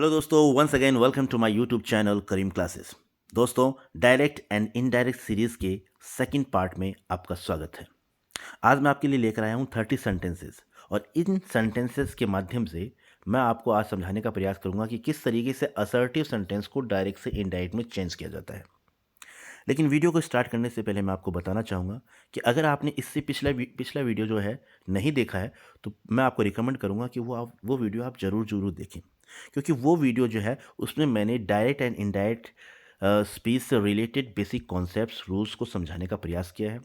Hello दोस्तों, once again welcome to my YouTube channel Karim classes. दोस्तों, direct and indirect series के second part में आपका स्वागत है। आज मैं आपके लिए लेकर आया हूँ 30 सेंटेंसेस और इन सेंटेंसेस के माध्यम से मैं आपको आज समझाने का प्रयास करूँगा कि किस तरीके से असर्टिव सेंटेंस को डायरेक्ट से इनडायरेक्ट में चेंज किया जाता है। लेकिन वीडियो को स्टार्ट करने से पहले मैं आपको बताना चाहूँगा कि अगर आपने इससे पिछला वीडियो जो है नहीं देखा है, तो मैं आपको रिकमेंड करूँगा कि वो वीडियो आप ज़रूर देखें, क्योंकि वो वीडियो जो है उसमें मैंने डायरेक्ट एंड इनडायरेक्ट स्पीच से रिलेटेड बेसिक कॉन्सेप्ट्स रूल्स को समझाने का प्रयास किया है।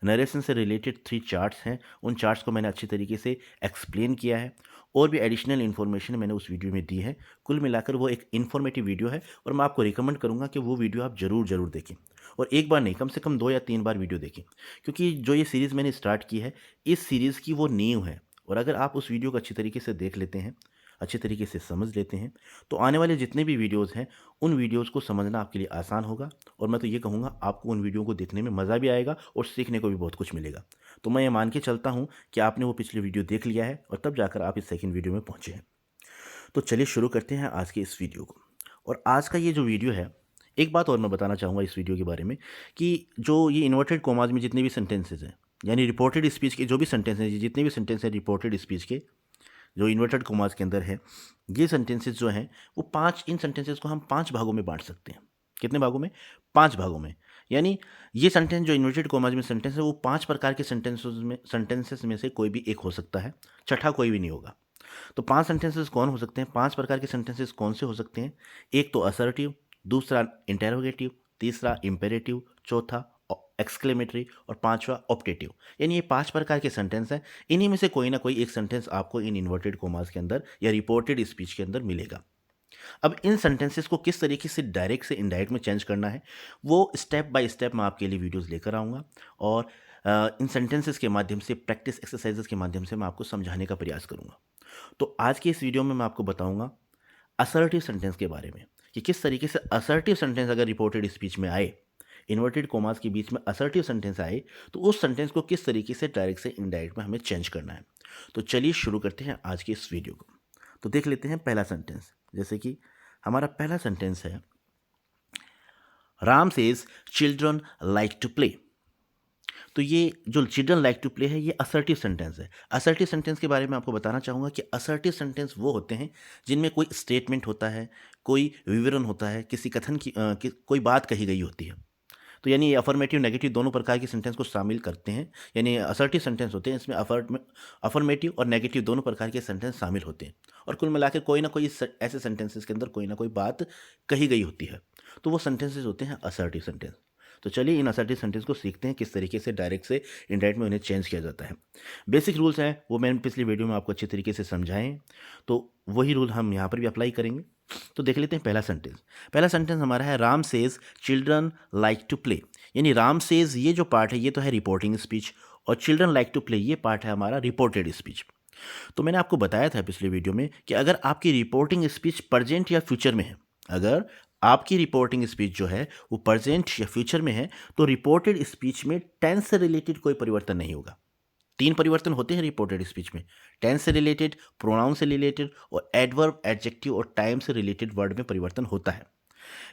नरेशन से रिलेटेड 3 चार्ट्स हैं, उन चार्ट्स को मैंने अच्छी तरीके से एक्सप्लेन किया है और भी एडिशनल इन्फॉर्मेशन मैंने उस वीडियो में दी है। कुल मिलाकर वो एक इन्फॉर्मेटिव वीडियो है और मैं आपको रिकमेंड करूँगा कि वो वीडियो आप ज़रूर देखें और एक बार नहीं, कम से कम 2 या 3 बार वीडियो देखें, क्योंकि जो ये सीरीज़ मैंने स्टार्ट की है, इस सीरीज़ की वो नींव है। और अगर आप उस वीडियो को अच्छी तरीके से देख लेते हैं, अच्छी तरीके से समझ लेते हैं, तो आने वाले जितने भी वीडियोज़ हैं, उन वीडियोज़ को समझना आपके लिए आसान होगा और मैं तो ये कहूँगा आपको उन वीडियो को देखने में मज़ा भी आएगा और सीखने को भी बहुत कुछ मिलेगा। तो मैं ये मान के चलता हूँ कि आपने वो पिछली वीडियो देख लिया है और तब जाकर आप इस सेकंड वीडियो में पहुँचे हैं। तो चलिए शुरू करते हैं आज के इस वीडियो को। और आज का ये जो वीडियो है, एक बात और मैं बताना चाहूँगा इस वीडियो के बारे में कि जो ये इन्वर्टेड कॉमास में जितने भी सेंटेंसेस हैं, यानी रिपोर्टेड स्पीच के जो भी सेंटेंस हैं, जितने भी सेंटेंस हैं रिपोर्टेड स्पीच के, जो इन्वर्टेड कॉमास के अंदर है, ये सेंटेंसेस जो हैं वो 5 इन सेंटेंसेस को हम 5 भागों में बाँट सकते हैं। कितने भागों में? 5 भागों में। यानी ये सेंटेंस जो इन्वर्टेड कॉमास में सेंटेंस है वो 5 प्रकार के सेंटेंसेस में से कोई भी एक हो सकता है, छठा कोई भी नहीं होगा। तो 5 सेंटेंसेस कौन हो सकते हैं? 5 प्रकार के सेंटेंसेस कौन से हो सकते हैं? एक तो असर्टिव, दूसरा इंटेरोगेटिव, तीसरा इम्पेरेटिव, चौथा एक्सक्लेमेटरी और पांचवा ऑप्टेटिव। यानी ये 5 प्रकार के सेंटेंस हैं। इन्हीं में से कोई ना कोई एक सेंटेंस आपको इन इन्वर्टेड कॉमास के अंदर या रिपोर्टेड स्पीच के अंदर मिलेगा। अब इन सेंटेंसेस को किस तरीके से डायरेक्ट से इनडायरेक्ट में चेंज करना है, वो स्टेप बाय स्टेप मैं आपके लिए वीडियोस लेकर आऊँगा और इन सेंटेंसेस के माध्यम से, प्रैक्टिस एक्सरसाइजेस के माध्यम से मैं आपको समझाने का प्रयास करूँगा। तो आज के इस वीडियो में मैं आपको बताऊँगा असर्टिव सेंटेंस के बारे में कि किस तरीके से असर्टिव सेंटेंस अगर रिपोर्टेड स्पीच में आए, इन्वर्टेड कॉमास के बीच में असर्टिव सेंटेंस आए, तो उस सेंटेंस को किस तरीके से डायरेक्ट से इनडायरेक्ट में हमें चेंज करना है। तो चलिए शुरू करते हैं आज के इस वीडियो को। तो देख लेते हैं पहला सेंटेंस। जैसे कि हमारा पहला सेंटेंस है, Ram says children like to play. तो ये जो चिल्ड्रन लाइक टू प्ले है, ये असर्टिव सेंटेंस है। असर्टिव सेंटेंस के बारे में आपको बताना चाहूँगा कि असर्टिव सेंटेंस वो होते हैं जिनमें कोई स्टेटमेंट होता है, कोई विवरण होता है, किसी कथन की कोई बात कही गई होती है। तो यानी ये अफर्मेटिव नेगेटिव दोनों प्रकार के सेंटेंस को शामिल करते हैं। यानी असर्टिव सेंटेंस होते हैं, इसमें अफर्मेटिव और नेगेटिव दोनों प्रकार के सेंटेंस शामिल होते हैं और कुल मिलाकर कोई ना कोई ऐसे सेंटेंसेस के अंदर कोई ना कोई बात कही गई होती है, तो वो सेंटेंसेस होते हैं असर्टिव सेंटेंस। तो चलिए इन असर्टिव सेंटेंस को सीखते हैं किस तरीके से डायरेक्ट से इनडायरेक्ट में उन्हें चेंज किया जाता है। बेसिक रूल्स हैं वो मैंने पिछली वीडियो में आपको अच्छी तरीके से समझाए हैं, तो वही रूल हम यहाँ पर भी अप्लाई करेंगे। तो देख लेते हैं पहला सेंटेंस। पहला सेंटेंस हमारा है, Ram says children like to play. यानी राम सेज ये जो पार्ट है ये तो है रिपोर्टिंग स्पीच और चिल्ड्रन लाइक टू प्ले ये पार्ट है हमारा रिपोर्टेड स्पीच। तो मैंने आपको बताया था पिछले वीडियो में कि अगर आपकी रिपोर्टिंग स्पीच प्रेजेंट या फ्यूचर में है, अगर आपकी रिपोर्टिंग स्पीच जो है वो प्रेजेंट या फ्यूचर में है, तो रिपोर्टेड स्पीच में टेंस से रिलेटेड कोई परिवर्तन नहीं होगा। 3 परिवर्तन होते हैं रिपोर्टेड स्पीच में, टेंस से रिलेटेड, प्रोनाउन से रिलेटेड और एडवर्ब, एडजेक्टिव और टाइम से रिलेटेड वर्ड में परिवर्तन होता है।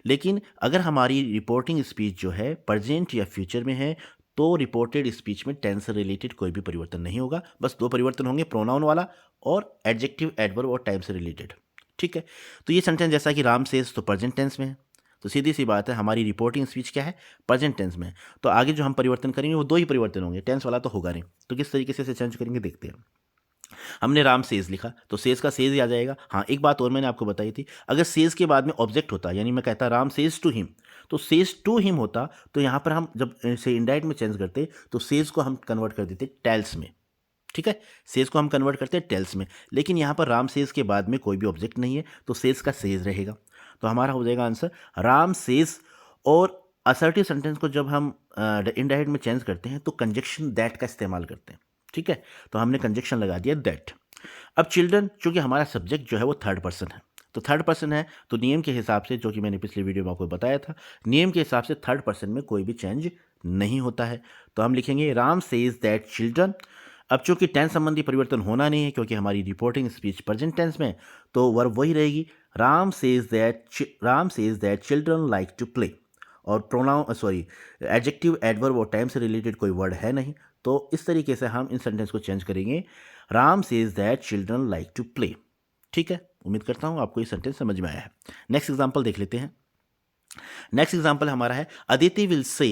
लेकिन अगर हमारी रिपोर्टिंग स्पीच जो है प्रेजेंट या फ्यूचर में है, तो रिपोर्टेड स्पीच में टेंस से रिलेटेड कोई भी परिवर्तन नहीं होगा। बस 2 परिवर्तन होंगे, प्रोनाउन वाला और एडजेक्टिव, एडवर्ब और टाइम से रिलेटेड। ठीक है, तो ये सेंटेंस जैसा कि राम सेज तो प्रेजेंट टेंस में है, तो सीधी सी बात है हमारी रिपोर्टिंग स्पीच क्या है, प्रेजेंट टेंस में है। तो आगे जो हम परिवर्तन करेंगे वो 2 ही परिवर्तन होंगे, टेंस वाला तो होगा नहीं। तो किस तरीके से इसे चेंज करेंगे देखते हैं। हमने राम सेज लिखा तो सेज का सेज ही आ जाएगा। हाँ, एक बात और मैंने आपको बताई थी, अगर सेज के बाद में ऑब्जेक्ट होता, यानी मैं कहता राम सेज टू हिम, तो सेज टू हिम होता, तो यहाँ पर हम जब इसे इंडायरेक्ट में चेंज करते तो सेज को हम कन्वर्ट कर देते टेल्स में। ठीक है, सेज को हम कन्वर्ट करते हैं टेल्स में, लेकिन यहाँ पर राम सेज के बाद में कोई भी ऑब्जेक्ट नहीं है, तो सेज का सेज रहेगा। तो हमारा हो जाएगा आंसर राम सेज। और असर्टिव सेंटेंस को जब हम इनडायरेक्ट में चेंज करते हैं तो कंजक्शन दैट का इस्तेमाल करते हैं। ठीक है, तो हमने कंजक्शन लगा दिया दैट। अब चिल्ड्रन, चूंकि हमारा सब्जेक्ट जो है वो थर्ड पर्सन है, तो थर्ड पर्सन है तो नियम के हिसाब से, जो कि मैंने पिछले वीडियो में आपको बताया था, नियम के हिसाब से थर्ड पर्सन में कोई भी चेंज नहीं होता है। तो हम लिखेंगे राम सेज दैट चिल्ड्रन। अब चूंकि टेंस संबंधी परिवर्तन होना नहीं है क्योंकि हमारी रिपोर्टिंग स्पीच प्रेजेंट टेंस में, तो वर्ब वही रहेगी। Ram says that children like to play. और प्रोनाउन एडजेक्टिव, एडवर्ब और टाइम से रिलेटेड कोई वर्ड है नहीं, तो इस तरीके से हम इन सेंटेंस को चेंज करेंगे। Ram says that children like to play. ठीक है, उम्मीद करता हूँ आपको ये सेंटेंस समझ में आया है। नेक्स्ट एग्जाम्पल देख लेते हैं। नेक्स्ट एग्जाम्पल हमारा है अदिति विल से।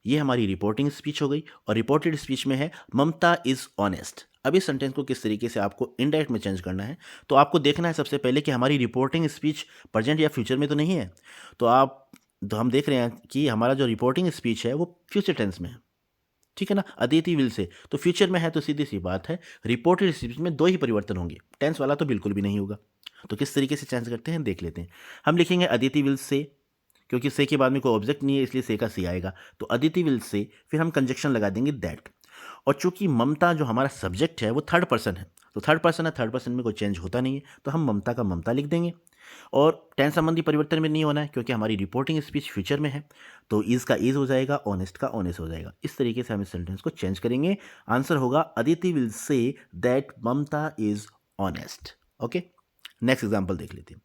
ये हमारी रिपोर्टिंग स्पीच हो गई, और रिपोर्टेड स्पीच में है ममता इज ऑनेस्ट। अब इस सेंटेंस को किस तरीके से आपको इनडायरेक्ट में चेंज करना है, तो आपको देखना है सबसे पहले कि हमारी रिपोर्टिंग स्पीच प्रेजेंट या फ्यूचर में तो नहीं है। तो हम देख रहे हैं कि हमारा जो रिपोर्टिंग स्पीच है वो फ्यूचर टेंस में है। ठीक है ना, अदिति विल से तो फ्यूचर में है, तो सीधी सी बात है रिपोर्टेड स्पीच में दो ही परिवर्तन होंगे, टेंस वाला तो बिल्कुल भी नहीं होगा। तो किस तरीके से चेंज करते हैं देख लेते हैं। हम लिखेंगे अदिति विल से, क्योंकि से के बाद में कोई ऑब्जेक्ट नहीं है इसलिए से का सी आएगा, तो अदिति विल से, फिर हम कंजक्शन लगा देंगे दैट। और चूंकि ममता जो हमारा सब्जेक्ट है वो थर्ड पर्सन है, तो थर्ड पर्सन है, थर्ड पर्सन में कोई चेंज होता नहीं है, तो हम ममता का ममता लिख देंगे। और टेंस संबंधी परिवर्तन में नहीं होना है क्योंकि हमारी रिपोर्टिंग स्पीच फ्यूचर में है, तो इज का इज हो जाएगा, ऑनेस्ट का ऑनेस्ट हो जाएगा। इस तरीके से हम इस सेंटेंस को चेंज करेंगे। आंसर होगा Aditi will say that Mamata is honest. Okay, next example देख लेते हैं।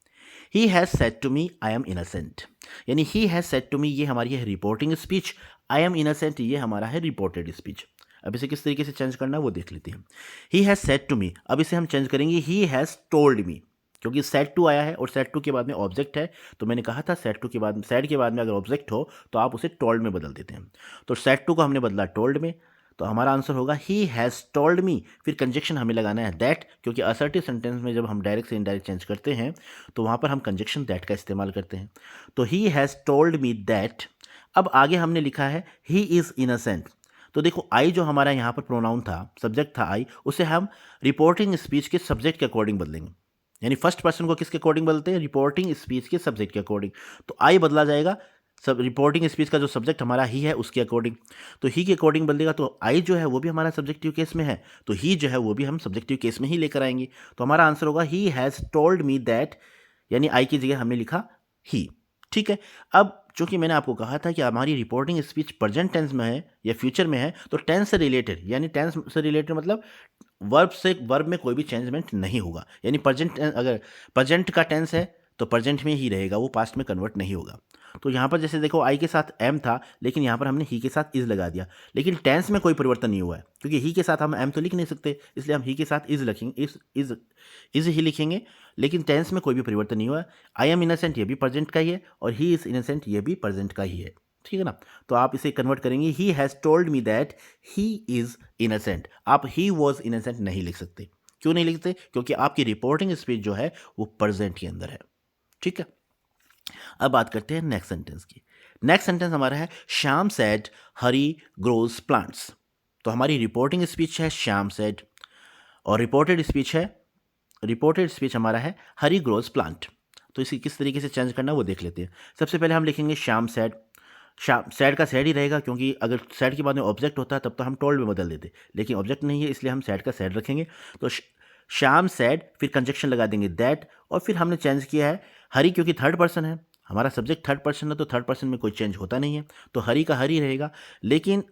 He has said to me I am innocent. यानी he has said to me ये हमारी है reporting speech, I am innocent ये हमारा है रिपोर्टेड स्पीच। अब इसे किस तरीके से चेंज करना है वो देख लेते हैं। He has said to me, अब इसे हम चेंज करेंगे ही हैज़ टोल्ड मी, क्योंकि सेड टू आया है और सेड टू के बाद में ऑब्जेक्ट है, तो मैंने कहा था सेड के बाद में अगर ऑब्जेक्ट हो तो आप उसे टोल्ड में बदल देते हैं। तो सेड टू को हमने बदला टोल्ड में, तो हमारा आंसर होगा ही हैज़ टोल्ड मी। फिर कंजक्शन हमें लगाना है दैट, क्योंकि असर्टिव सेंटेंस में जब हम डायरेक्ट से इनडायरेक्ट चेंज करते हैं तो वहाँ पर हम कंजक्शन दैट का इस्तेमाल करते हैं। तो he has told me that. अब आगे हमने लिखा है ही इज़ इनोसेंट। तो देखो आई जो हमारा यहाँ पर प्रोनाउन था, सब्जेक्ट था आई, उसे हम रिपोर्टिंग स्पीच के सब्जेक्ट के अकॉर्डिंग बदलेंगे। यानी फर्स्ट पर्सन को किसके अकॉर्डिंग बदलते हैं, रिपोर्टिंग स्पीच के सब्जेक्ट के अकॉर्डिंग। तो आई बदला जाएगा सब रिपोर्टिंग स्पीच का जो सब्जेक्ट हमारा ही है उसके अकॉर्डिंग। तो ही के अकॉर्डिंग बदलेगा, तो आई जो है वो भी हमारा सब्जेक्टिव केस में है, तो ही जो है वो भी हम सब्जेक्टिव केस में ही लेकर आएंगे। तो हमारा आंसर होगा he has told me that, यानी आई की जगह हमने लिखा ही। ठीक है, अब चूंकि मैंने आपको कहा था कि हमारी रिपोर्टिंग स्पीच प्रेजेंट टेंस में है या फ्यूचर में है, तो टेंस से रिलेटेड, यानी टेंस से रिलेटेड मतलब वर्ब में कोई भी चेंजमेंट नहीं होगा। यानी अगर प्रेजेंट का टेंस है तो प्रेजेंट में ही रहेगा, वो पास्ट में कन्वर्ट नहीं होगा। तो यहाँ पर जैसे देखो आई के साथ एम था, लेकिन यहाँ पर हमने ही के साथ इज लगा दिया, लेकिन टेंस में कोई परिवर्तन नहीं हुआ है, क्योंकि ही के साथ हम एम तो लिख नहीं सकते, इसलिए हम ही के साथ इज लिखेंगे, इज ही लिखेंगे, लेकिन टेंस में कोई भी परिवर्तन नहीं हुआ है। आई एम इनोसेंट ये भी प्रेजेंट का ही है, और ही इज इनोसेंट ये भी प्रेजेंट का ही है। ठीक है ना, तो आप इसे कन्वर्ट करेंगे he has told me that he is innocent. आप ही वॉज इनोसेंट नहीं लिख सकते। क्यों नहीं लिखते, क्योंकि आपकी रिपोर्टिंग स्पीच जो है वो प्रेजेंट के अंदर है। ठीक है, अब बात करते हैं नेक्स्ट सेंटेंस की। नेक्स्ट सेंटेंस हमारा है श्याम सेड हरी ग्रोज प्लांट्स। तो हमारी रिपोर्टिंग स्पीच है श्याम सेड, और रिपोर्टेड स्पीच हमारा है हरी ग्रोज प्लांट। तो इसे किस तरीके से चेंज करना वो देख लेते हैं। सबसे पहले हम लिखेंगे श्याम सेड। सैड का सैड ही रहेगा, क्योंकि अगर सैड के बाद में ऑब्जेक्ट होता है तब तो हम टोल्ड में बदल देते, लेकिन ऑब्जेक्ट नहीं है इसलिए हम सैड का सैड रखेंगे। तो श्याम सैड, फिर कंजक्शन लगा देंगे दैट, और फिर हमने चेंज किया है हरी, क्योंकि थर्ड पर्सन है, हमारा सब्जेक्ट थर्ड पर्सन है, तो थर्ड पर्सन में कोई चेंज होता नहीं है, तो हरी का हरी रहेगा। लेकिन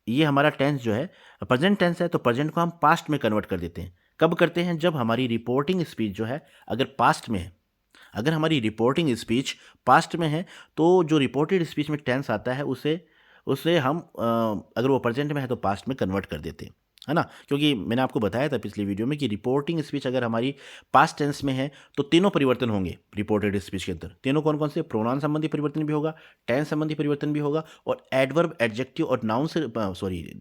ये हमारा टेंस जो है प्रेजेंट टेंस है, तो प्रेजेंट को हम पास्ट में कन्वर्ट कर देते हैं। कब करते हैं, जब हमारी रिपोर्टिंग स्पीच जो है अगर पास्ट में है, अगर हमारी रिपोर्टिंग स्पीच पास्ट में है, तो जो रिपोर्टेड स्पीच में टेंस आता है उसे उसे हम अगर वो प्रेजेंट में है तो पास्ट में कन्वर्ट कर देते हैं, है ना। क्योंकि मैंने आपको बताया था पिछली वीडियो में कि रिपोर्टिंग स्पीच अगर हमारी पास्ट टेंस में है तो तीनों परिवर्तन होंगे रिपोर्टेड स्पीच के अंदर। तीनों कौन कौन से, प्रोनाउन संबंधी परिवर्तन भी होगा, टेंस संबंधी परिवर्तन भी होगा, और एडवर्ब, एडजेक्टिव और नाउन से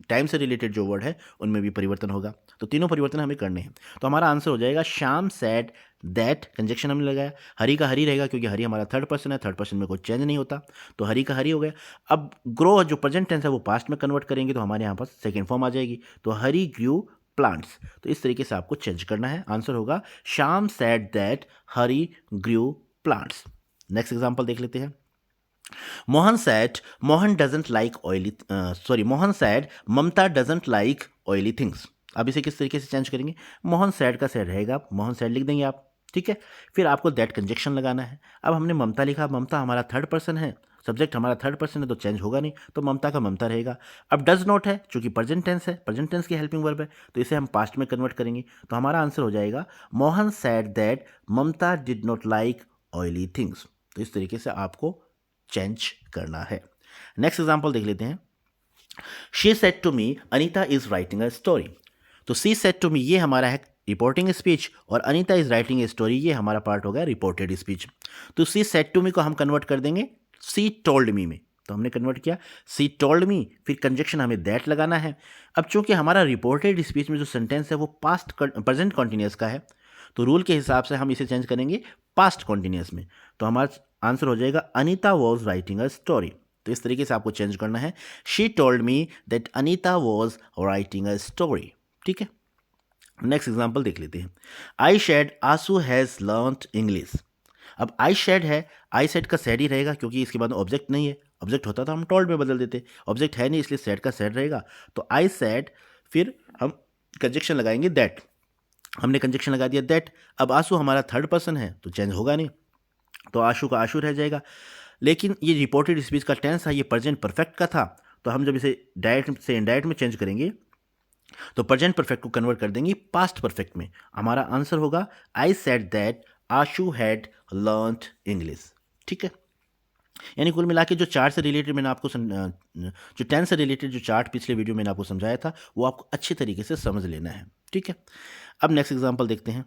टाइम से रिलेटेड जो वर्ड है उनमें भी परिवर्तन होगा। तो तीनों परिवर्तन हमें करने हैं। तो हमारा आंसर हो जाएगा श्याम सैड दैट, कंजक्शन हमने लगाया, हरी का हरी रहेगा क्योंकि हरी हमारा थर्ड पर्सन है, थर्ड पर्सन में कोई चेंज नहीं होता, तो हरी का हरी हो गया। अब ग्रो जो प्रेजेंट टेंस है वो पास्ट में कन्वर्ट करेंगे तो हमारे यहाँ पास सेकेंड फॉर्म आ जाएगी, तो हरी ग्रू प्लांट्स। तो इस तरीके से आपको चेंज करना है। आंसर होगा Shyam said that Hari grew plants. Next example देख लेते हैं। Mohan said Mohan doesn't like Mohan said Mamata doesn't like oily things. अब इसे किस तरीके से चेंज करेंगे, मोहन सैड का सैड रहेगा, मोहन सैड लिख देंगे आप, ठीक है। फिर आपको दैट कंजक्शन लगाना है। अब हमने ममता लिखा, ममता हमारा थर्ड पर्सन है, सब्जेक्ट हमारा थर्ड पर्सन है तो चेंज होगा नहीं, तो ममता का ममता रहेगा। अब डज नॉट है, चूंकि प्रेजेंट टेंस है, प्रेजेंट टेंस की हेल्पिंग वर्ब है, तो इसे हम पास्ट में कन्वर्ट करेंगे, तो हमारा आंसर हो जाएगा Mohan said that Mamata did not like oily things. तो इस तरीके से आपको चेंज करना है। नेक्स्ट एग्जाम्पल देख लेते हैं। She said to me Anita is writing a story. तो सी सेड टू मी ये हमारा है रिपोर्टिंग स्पीच, और Anita is writing a story ये हमारा पार्ट हो गया रिपोर्टेड स्पीच। तो सी सेड टू मी को हम कन्वर्ट कर देंगे सी टोल्ड मी में, तो हमने कन्वर्ट किया सी टोल्ड मी, फिर कंजक्शन हमें दैट लगाना है। अब चूंकि हमारा रिपोर्टेड स्पीच में जो सेंटेंस है वो पास्ट प्रेजेंट कॉन्टिन्यूस का है, तो रूल के हिसाब से हम इसे चेंज करेंगे पास्ट कॉन्टिन्यूस में, तो हमारा आंसर हो जाएगा Anita was writing a story. तो इस तरीके से आपको चेंज करना है, she told me that Anita was writing a story. ठीक है, नेक्स्ट एग्जाम्पल देख लेते हैं। आई शेड आंसू हैज़ लर्नड इंग्लिश। अब आई शेड है, आई सेड का सेड ही रहेगा क्योंकि इसके बाद ऑब्जेक्ट नहीं है, ऑब्जेक्ट होता तो हम टोल्ड में बदल देते, ऑब्जेक्ट है नहीं इसलिए सेड का सेड रहेगा, तो आई सेड, फिर हम कंजक्शन लगाएंगे दैट, हमने कंजक्शन लगा दिया दैट। अब आंसू हमारा थर्ड पर्सन है तो चेंज होगा नहीं, तो आशु का आशु रह जाएगा। लेकिन ये रिपोर्टेड स्पीच का टेंस था, ये प्रेजेंट परफेक्ट का था, तो हम जब इसे डायरेक्ट से इनडायरेक्ट में चेंज करेंगे तो प्रेजेंट परफेक्ट को कन्वर्ट कर देंगे पास्ट परफेक्ट में। हमारा आंसर होगा I said that Ashu had learned English. ठीक है, यानी कुल मिला के जो चार्ट से रिलेटेड मैंने आपको जो टेंस से रिलेटेड जो चार्ट पिछले वीडियो में मैंने आपको समझाया था वो आपको अच्छे तरीके से समझ लेना है। ठीक है, अब नेक्स्ट एग्जाम्पल देखते हैं।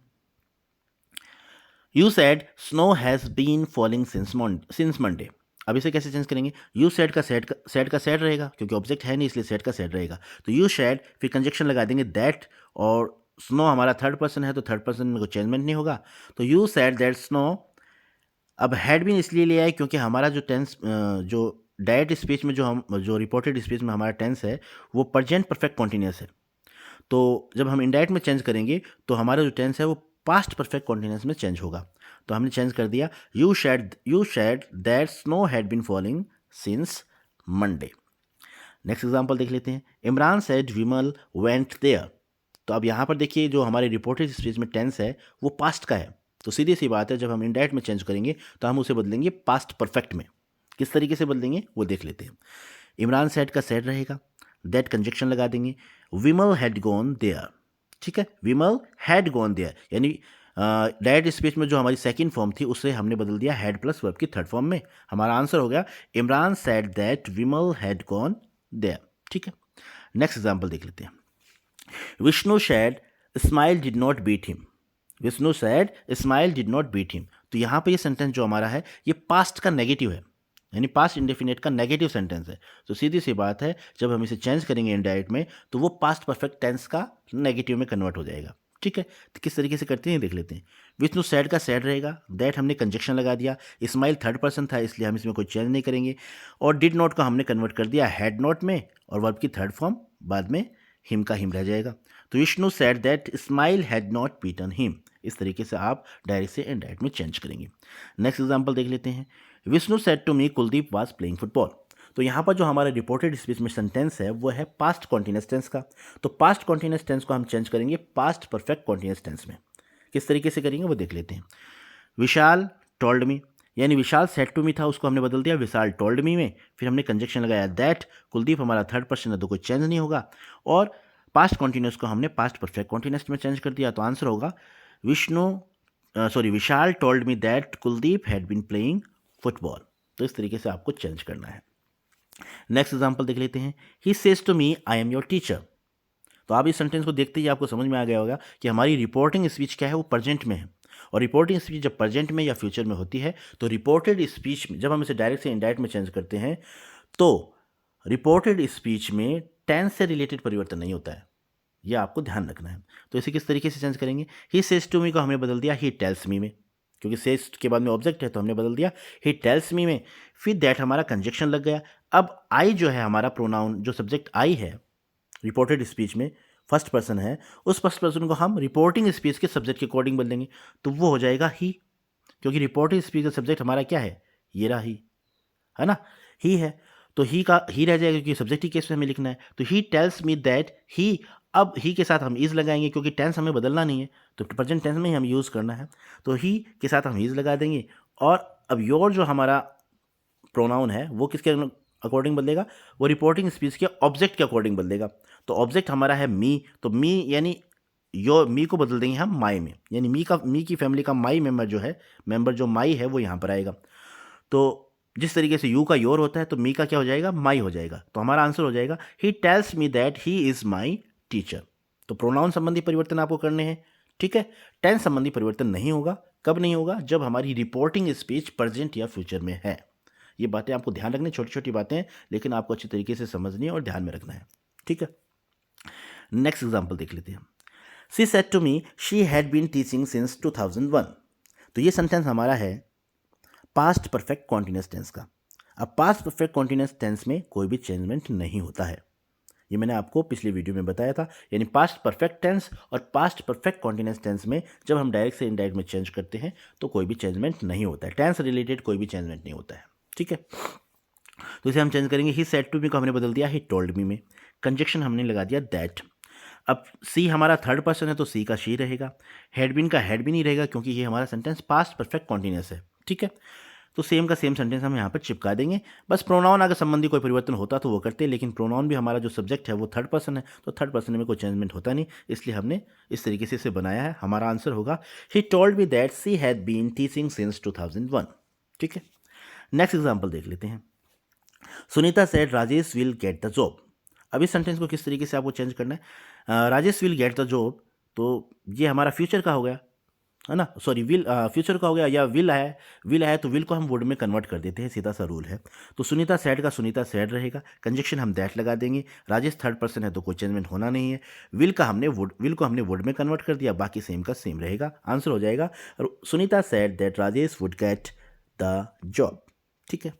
You said snow has been falling since Monday. अब इसे कैसे चेंज करेंगे, यू सेड का सेड रहेगा क्योंकि ऑब्जेक्ट है नहीं इसलिए सेड का सेड रहेगा, तो यू शेड फिर कंजक्शन लगा देंगे दैट, और स्नो हमारा थर्ड पर्सन है तो थर्ड पर्सन में कोई चेंजमेंट नहीं होगा, तो यू सेड दैट स्नो। अब हैड बीन इसलिए लिया है क्योंकि हमारा जो टेंस जो डायरेक्ट स्पीच में जो रिपोर्टेड स्पीच में हमारा टेंस है वो प्रेजेंट परफेक्ट कॉन्टिन्यूस है, तो जब हम इनडायरेक्ट में चेंज करेंगे तो हमारा जो टेंस है वो पास्ट परफेक्ट कॉन्टिन्यूस में चेंज होगा, तो हमने चेंज कर दिया you said that snow had been falling since Monday. Next example देख लेते हैं। Imran said Vimal went there. तो अब यहाँ पर देखिए जो हमारे रिपोर्टेड स्पीच में टेंस है वो पास्ट का है, तो सीधी सी बात है जब हम इनडायरेक्ट में चेंज करेंगे तो हम उसे बदलेंगे पास्ट परफेक्ट में। किस तरीके से बदलेंगे वो देख लेते हैं। इमरान सेड का सेड रहेगा, दैट कंजक्शन लगा देंगे, विमल हैड गॉन देयर। ठीक है, विमल हैड गॉन देयर, यानी डायरेक्ट स्पीच में जो हमारी सेकंड फॉर्म थी उसे हमने बदल दिया हैड प्लस वर्ब की थर्ड फॉर्म में। हमारा आंसर हो गया Imran said that Vimal had gone there. ठीक है, नेक्स्ट एग्जांपल देख लेते हैं। Vishnu said Ismail did not beat him. Vishnu said Ismail did not beat him, तो यहाँ पे ये सेंटेंस जो हमारा है ये पास्ट का नेगेटिव है, यानी पास्ट इंडेफिनिट का नेगेटिव सेंटेंस है, तो सीधी सी बात है जब हम इसे चेंज करेंगे इनडायरेक्ट में तो वो पास्ट परफेक्ट टेंस का नेगेटिव में कन्वर्ट हो जाएगा। ठीक है, तो किस तरीके से करते हैं देख लेते हैं। विष्णु सैड का सैड रहेगा, दैट हमने कंजक्शन लगा दिया, इस्माइल थर्ड पर्सन था इसलिए हम इसमें कोई चेंज नहीं करेंगे, और डिड नॉट को हमने कन्वर्ट कर दिया हैड नॉट में, और वर्ब की थर्ड फॉर्म बाद में हिम का हिम रह जाएगा। तो Vishnu said that Ismail had not beaten him. इस तरीके से आप डायरेक्ट से इनडायरेक्ट में चेंज करेंगे। नेक्स्ट एग्जाम्पल देख लेते हैं। Vishnu said to me Kuldeep was playing football. तो यहाँ पर जो हमारा रिपोर्टेड स्पीच में सेंटेंस है वो है पास्ट कॉन्टिन्यूअस टेंस का, तो पास्ट कॉन्टिन्यूअस टेंस को हम चेंज करेंगे पास्ट परफेक्ट कॉन्टिन्यूअस टेंस में। किस तरीके से करेंगे वो देख लेते हैं। विशाल टोल्ड मी, यानी विशाल सेड टू मी था उसको हमने बदल दिया विशाल टोल्ड मी में, फिर हमने कंजक्शन लगाया दैट, कुलदीप हमारा थर्ड पर्सन है तो कोई चेंज नहीं होगा, और पास्ट कॉन्टिन्यूअस को हमने पास्ट परफेक्ट कॉन्टिन्यूअस में चेंज कर दिया, तो आंसर होगा Vishal told me that Kuldeep had been playing football. तो इस तरीके से आपको चेंज करना है। नेक्स्ट एग्जांपल देख लेते हैं। He says to me I am your teacher. तो आप इस सेंटेंस को देखते ही आपको समझ में आ गया होगा कि हमारी रिपोर्टिंग स्पीच क्या है, वो प्रेजेंट में है, और रिपोर्टिंग स्पीच जब प्रेजेंट में या फ्यूचर में होती है तो रिपोर्टेड स्पीच में जब हम इसे डायरेक्ट से इनडायरेक्ट में चेंज करते हैं तो रिपोर्टेड स्पीच में टेंस से रिलेटेड परिवर्तन नहीं होता है, यह आपको ध्यान रखना है। तो इसे किस तरीके से चेंज करेंगे। ही सेज टू मी को हमने बदल दिया ही टेल्स मी में, क्योंकि सेज के बाद में ऑब्जेक्ट है तो हमने बदल दिया ही टेल्स मी में, फिर दैट हमारा कंजक्शन लग गया। अब आई जो है हमारा प्रोनाउन, जो सब्जेक्ट आई है रिपोर्टेड स्पीच में फर्स्ट पर्सन है, उस फर्स्ट पर्सन को हम रिपोर्टिंग स्पीच के सब्जेक्ट के अकॉर्डिंग बदलेंगे, तो वो हो जाएगा ही, क्योंकि रिपोर्टिंग स्पीच का सब्जेक्ट हमारा क्या है, ये रहा ही, है ना, ही है, तो ही का ही रह जाएगा क्योंकि सब्जेक्ट ही केस में हमें लिखना है। तो he tells me that he, अब ही के साथ हम इज लगाएंगे क्योंकि टेंस हमें बदलना नहीं है तो प्रेजेंट टेंस में ही हम यूज़ करना है, तो ही के साथ हम इज लगा देंगे। और अब योर जो हमारा प्रोनाउन है वो किसके अकॉर्डिंग बदलेगा, वो रिपोर्टिंग स्पीच के ऑब्जेक्ट के अकॉर्डिंग बदलेगा। तो ऑब्जेक्ट हमारा है मी, तो मी यानी यो मी को बदल देंगे हम माई में, यानी मी की फैमिली का माई मेंबर जो है, मेंबर जो माई है वो यहाँ पर आएगा। तो जिस तरीके से यू का योर होता है तो मी का क्या हो जाएगा, माई हो जाएगा। तो हमारा आंसर हो जाएगा he tells me that he is my teacher. तो प्रोनाउन संबंधी परिवर्तन आपको करने हैं, ठीक है। टेंस संबंधी परिवर्तन नहीं होगा। कब नहीं होगा, जब हमारी रिपोर्टिंग स्पीच प्रेजेंट या फ्यूचर में है। ये बातें आपको ध्यान रखनी, छोटी छोटी बातें, लेकिन आपको अच्छी तरीके से समझनी है और ध्यान में रखना है, ठीक है। नेक्स्ट एग्जाम्पल देख लेते हैं। She said to me she had been teaching since 2001। तो ये सेंटेंस हमारा है पास्ट परफेक्ट कॉन्टिन्यूअस टेंस का। अब पास्ट परफेक्ट कॉन्टिन्यूअस टेंस में कोई भी चेंजमेंट नहीं होता है, ये मैंने आपको पिछली वीडियो में बताया था। यानी पास्ट परफेक्ट टेंस और पास्ट परफेक्ट कॉन्टिन्यूअस टेंस में जब हम डायरेक्ट से इनडायरेक्ट में चेंज करते हैं तो कोई भी चेंजमेंट नहीं होता है, टेंस रिलेटेड कोई भी चेंजमेंट नहीं होता है, ठीक है। तो इसे हम चेंज करेंगे, ही सेड टू मी को हमने बदल दिया ही टोल्ड मी में, कंजक्शन हमने लगा दिया दैट। अब सी हमारा थर्ड पर्सन है तो सी का शी रहेगा, हैड बीन का हैड भी नहीं रहेगा क्योंकि ये हमारा सेंटेंस पास्ट परफेक्ट कॉन्टिन्यूअस है, ठीक है। तो सेम का सेम सेंटेंस हम यहाँ पर चिपका देंगे। बस प्रोनाउन अगर संबंधी कोई परिवर्तन होता तो वो करते हैं, लेकिन प्रोनाउन भी हमारा जो सब्जेक्ट है वो थर्ड पर्सन है, तो थर्ड पर्सन में कोई चेंजमेंट होता नहीं, इसलिए हमने इस तरीके से इसे बनाया है। हमारा आंसर होगा he told me that she had been teaching since 2001, ठीक है। नेक्स्ट एग्जाम्पल देख लेते हैं। Sunita said Rajesh will get the job. अब इस सेंटेंस को किस तरीके से आपको चेंज करना है, Rajesh will get the job, तो ये हमारा फ्यूचर का हो गया है ना, सॉरी विल फ्यूचर का हो गया, या विल है तो विल को हम वुड में कन्वर्ट कर देते हैं, सीधा सा रूल है। तो सुनीता सैड का सुनीता सैड रहेगा, कंजक्शन हम दैट लगा देंगे, राजेश थर्ड पर्सन है तो कोई चेंजमेंट होना नहीं है, विल को हमने वुड में कन्वर्ट कर दिया, बाकी सेम का सेम रहेगा, आंसर हो जाएगा Sunita sad that Rajesh would get the job, ठीक है।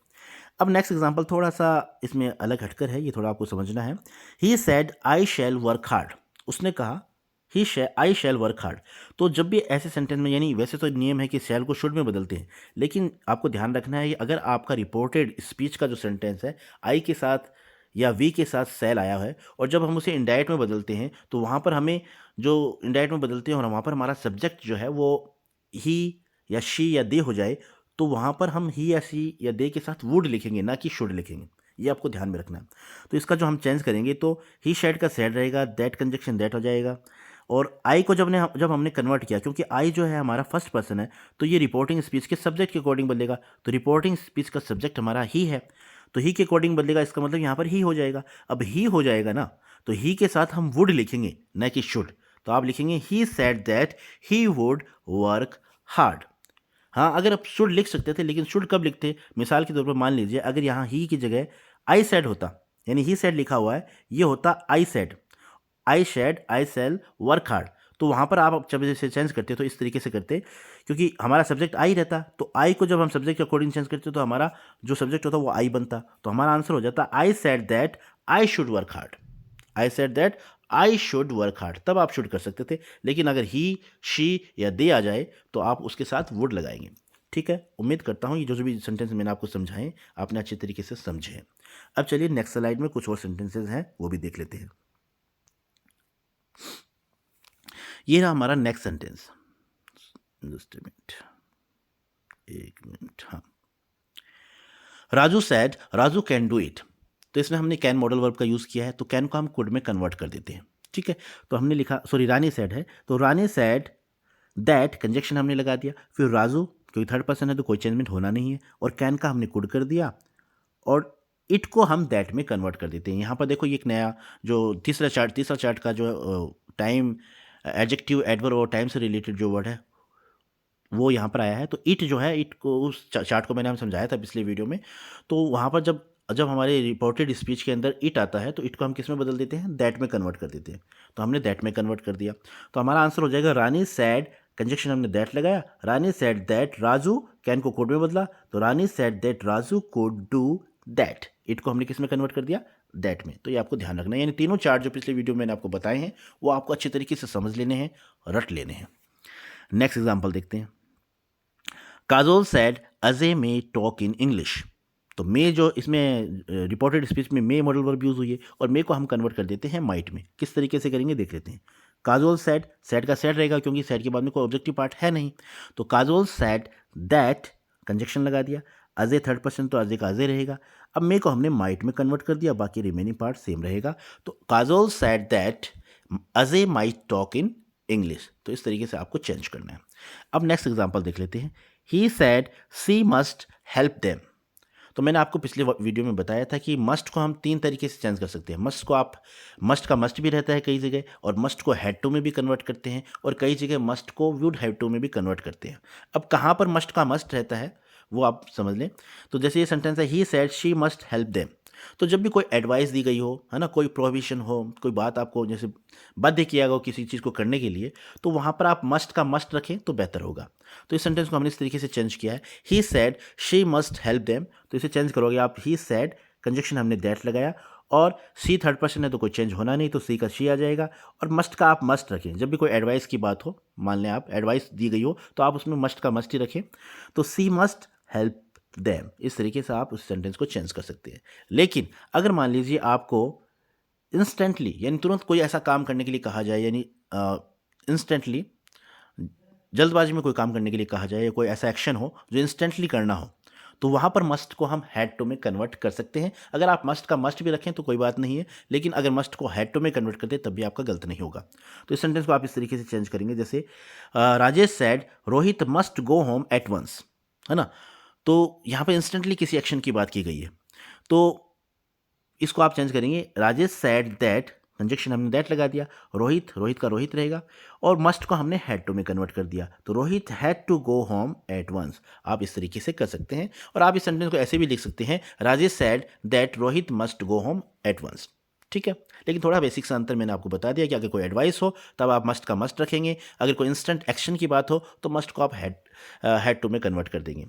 अब नेक्स्ट एग्जाम्पल थोड़ा सा इसमें अलग हटकर है, ये थोड़ा आपको समझना है। ही सैड आई शैल वर्क हार्ड, उसने कहा आई शैल वर्क हार्ड। तो जब भी ऐसे सेंटेंस में, यानी वैसे तो नियम है कि शैल को शुड में बदलते हैं, लेकिन आपको ध्यान रखना है अगर आपका रिपोर्टेड स्पीच का जो सेंटेंस है आई के साथ या वी के साथ शैल आया है और जब हम उसे इनडायरेक्ट में बदलते हैं तो वहाँ पर हमें जो इनडायरेक्ट में बदलते हैं और वहाँ पर हमारा सब्जेक्ट जो है वो ही या शी या दे हो जाए, तो वहाँ पर हम ही या सी या दे के साथ वुड लिखेंगे, ना कि शुड लिखेंगे, ये आपको ध्यान में रखना है। तो इसका जो हम चेंज करेंगे तो ही शैड का सैड रहेगा, दैट कंजक्शन दैट हो जाएगा, और आई को जब हमने कन्वर्ट किया, क्योंकि आई जो है हमारा फर्स्ट पर्सन है तो ये रिपोर्टिंग स्पीच के सब्जेक्ट के अकॉर्डिंग बदलेगा, तो रिपोर्टिंग स्पीच का सब्जेक्ट हमारा ही है तो ही के अकॉर्डिंग बदलेगा, इसका मतलब यहाँ पर ही हो जाएगा। अब ही हो जाएगा ना, तो ही के साथ हम वुड लिखेंगे न कि शुड, तो आप लिखेंगे ही said that he would work hard. हाँ, अगर आप शुड लिख सकते थे, लेकिन शुड कब लिखते, मिसाल के तौर पर मान लीजिए अगर यहाँ ही की जगह आई सेड होता, यानी ही सेड लिखा हुआ है, ये होता I said, I shall work hard, तो वहाँ पर आप जब इसे चेंज करते तो इस तरीके से करते, क्योंकि हमारा सब्जेक्ट आई रहता, तो आई को जब हम सब्जेक्ट के अकॉर्डिंग चेंज करते तो हमारा जो सब्जेक्ट होता वो आई बनता, तो हमारा आंसर हो जाता I said that I should work hard, I said that I should work hard, तब आप शुड कर सकते थे, लेकिन अगर ही शी या दे आ जाए तो आप उसके साथ वुड लगाएंगे, ठीक है। उम्मीद करता हूँ ये जो भी सेंटेंस मैंने आपको समझाएं आपने अच्छे तरीके से समझे हैं। अब चलिए नेक्स्ट स्लाइड में कुछ और सेंटेंसेज हैं वो भी देख लेते हैं। ये रहा हमारा नेक्स्ट सेंटेंस, जस्ट एक मिनट, हाँ। Raju sad Raju can do it, तो इसमें हमने कैन मॉडल वर्ब का यूज़ किया है, तो कैन को हम कुड में कन्वर्ट कर देते हैं, ठीक है। तो हमने लिखा, सॉरी रानी सैड है, तो रानी सैड दैट कंजक्शन हमने लगा दिया, फिर राजू क्योंकि थर्ड पर्सन है तो कोई चेंजमेंट होना नहीं है, और कैन का हमने कुड कर दिया और इट को हम दैट में कन्वर्ट कर देते हैं। यहाँ पर देखो ये एक नया जो तीसरा चार्ट का जो टाइम एडजेक्टिव एडवर्ब और टाइम से रिलेटेड जो वर्ड है वो यहाँ पर आया है। तो इट जो है, इट को उस चार्ट को मैंने हम समझाया था पिछले वीडियो में, तो वहाँ पर जब हमारे रिपोर्टेड स्पीच के अंदर इट आता है तो इट को हम किस में बदल देते हैं, दैट में कन्वर्ट कर देते हैं, तो हमने दैट में कन्वर्ट कर दिया, तो हमारा आंसर हो जाएगा रानी सैड, कंजक्शन हमने दैट लगाया, Rani said that Raju, can को कोड में बदला, तो Rani said that Raju could do that, it को हमने किस में कन्वर्ट कर दिया, दैट में। तो ये आपको ध्यान रखना है, यानी तीनों चार्ट जो पिछले वीडियो में मैंने आपको बताए हैं वो आपको अच्छे तरीके से समझ लेने हैं, रट लेने हैं। नेक्स्ट एग्जाम्पल देखते हैं। Kajol sad Ajay may talk in English, तो मे जो इसमें रिपोर्टेड स्पीच में मे मॉडल वर्ब यूज़ हुई है और मे को हम कन्वर्ट कर देते हैं माइट में, किस तरीके से करेंगे देख लेते हैं। काजोल सैड का सैड रहेगा क्योंकि सैड के बाद में कोई ऑब्जेक्टिव पार्ट है नहीं, तो काजोल सैड दैट कंजक्शन लगा दिया, अजे थर्ड पर्सन तो अजे का अजे रहेगा। अब मे को हमने माइट में कन्वर्ट कर दिया, बाकी रिमेनिंग पार्ट सेम रहेगा। तो काजोल सेड दैट अजे माइट टॉक इन इंग्लिश, तो इस तरीके से आपको चेंज करना है। अब नेक्स्ट एग्जांपल देख लेते हैं। He said she must help them. तो मैंने आपको पिछले वीडियो में बताया था कि मस्ट को हम 3 तरीके से चेंज कर सकते हैं। मस्ट को आप मस्ट का मस्ट भी रहता है कई जगह, और मस्ट को हैड टू में भी कन्वर्ट करते हैं, और कई जगह मस्ट को वुड हैव टू में भी कन्वर्ट करते हैं। अब कहाँ पर मस्ट का मस्ट रहता है वो आप समझ लें। तो जैसे ये सेंटेंस है, he said she must help them. तो जब भी कोई एडवाइस दी गई हो, है ना, कोई प्रोहिबिशन हो, कोई बात आपको जैसे बाध्य किया गया हो किसी चीज़ को करने के लिए, तो वहाँ पर आप मस्ट का मस्ट रखें तो बेहतर होगा। तो इस सेंटेंस को हमने इस तरीके से चेंज किया है, he said she must help them. तो इसे चेंज करोगे आप, ही सेड कंजक्शन हमने दैट लगाया, और सी थर्ड पर्सन है तो कोई चेंज होना नहीं, तो सी का शी आ जाएगा। और मस्ट का आप मस्ट रखें, जब भी कोई एडवाइस की बात हो, मान लें आप एडवाइस दी गई हो, तो आप उसमें मस्ट का मस्ट ही रखें। तो सी मस्ट हेल्प देम, इस तरीके से आप उस सेंटेंस को चेंज कर सकते हैं। लेकिन अगर मान लीजिए आपको इंस्टेंटली यानी तुरंत कोई ऐसा काम करने के लिए कहा जाए, यानी इंस्टेंटली जल्दबाजी में कोई काम करने के लिए कहा जाए, या कोई ऐसा एक्शन हो जो इंस्टेंटली करना हो, तो वहाँ पर मस्ट को हम हैड टू में कन्वर्ट कर सकते हैं। अगर आप मस्ट का मस्ट भी रखें तो कोई बात नहीं है, लेकिन अगर मस्ट को हैड टू में कन्वर्ट करते तब भी आपका गलत नहीं होगा। तो इस सेंटेंस को आप इस तरीके से चेंज करेंगे, जैसे Rajesh said Rohit must go home at once, है ना। तो यहाँ पर इंस्टेंटली किसी एक्शन की बात की गई है, तो इसको आप चेंज करेंगे, राजेश सैड दैट, कंजक्शन हमने दैट लगा दिया, रोहित, रोहित का रोहित रहेगा, और मस्ट को हमने हैड टू में कन्वर्ट कर दिया, तो Rohit had to go home at once. आप इस तरीके से कर सकते हैं। और आप इस सेंटेंस को ऐसे भी लिख सकते हैं, Rajesh said that Rohit must go home at once. ठीक है, लेकिन थोड़ा बेसिक सा अंतर मैंने आपको बता दिया कि अगर कोई एडवाइस हो तब आप मस्ट का मस्ट रखेंगे, अगर कोई इंस्टेंट एक्शन की बात हो तो मस्ट को आप हैड टू में कन्वर्ट कर देंगे।